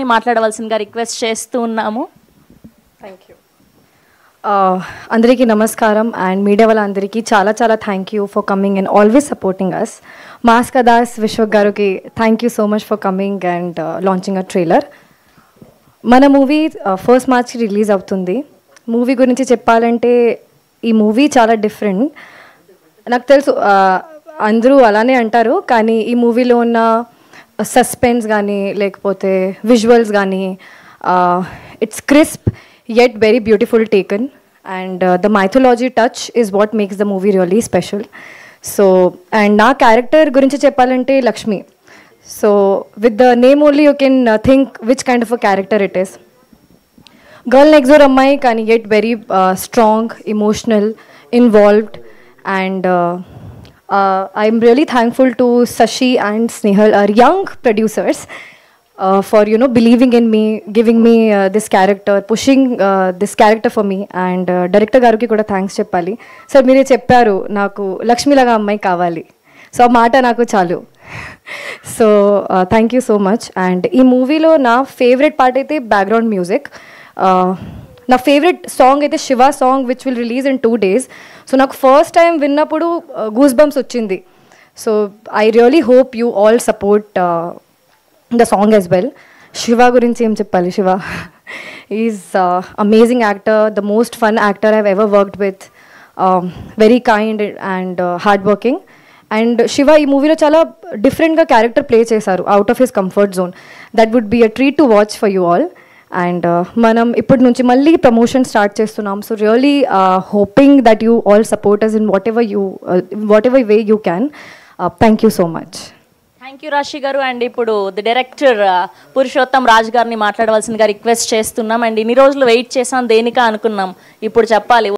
మాట్లాడవలసిందిగా రిక్వెస్ట్ చేస్తూ ఉన్నాము. Thank you. అందరికీ నమస్కారం అండ్ మీడియా వాళ్ళందరికీ చాలా చాలా thank you for coming and always supporting us. మాస్కా దాస్ విశ్వక్ గారికి thank you so much for coming and launching a trailer. మన మూవీ 1st March రిలీజ్ అవుతుంది. మూవీ గురించి చెప్పాలంటే ఈ మూవీ చాలా డిఫరెంట్. నాకు తెలుసు అందరూ అలానే అంటారు, కానీ ఈ మూవీలో ఉన్న సస్పెన్స్ కానీ లేకపోతే విజువల్స్ కానీ it's crisp yet very beautiful taken, and the mythology touch is what makes the movie really special. So and na character gurinchi cheppalante Lakshmi. So with the name only you can think which kind of a character it is. Girl next door ammai kani yet very strong, emotional, involved, and I'm really thankful to Sashi and Snehal, our young producers, for believing in me, giving me this character, pushing this character for me, and director garuki kuda thanks cheppali. Sir mere chepparu naku Lakshmi laga ammai kavali, so aa maata naku chalu. So thank you so much. And ee movie lo na favorite part aithe background music. నా favourite song అయితే Shiva song which will release in 2 days. So నాకు first time విన్నప్పుడు goose bumps వచ్చింది. So I really hope you all support the song as well. Shiva గురించి ఏం చెప్పాలి, Shiva is amazing actor, the most fun actor I've ever worked with, very kind and hard working. And Shiva ఈ మూవీలో చాలా డిఫరెంట్గా character play చేశారు, out of his comfort zone. That would be a treat to watch for you all. And మనం ఇప్పటి నుంచి మళ్ళీ promotion start చేస్తున్నాం. So really hoping that you all supporters in whatever way you can. Thank you so much. Thank you Rashi garu. And ఇప్పుడు the director Purushottam Raj గారిని మాట్లాడవలసిందిగా request చేస్తున్నాం. And ఇన్ని రోజులు వెయిట్ చేసాం దేనికా అనుకున్నాం, ఇప్పుడు చెప్పాలి.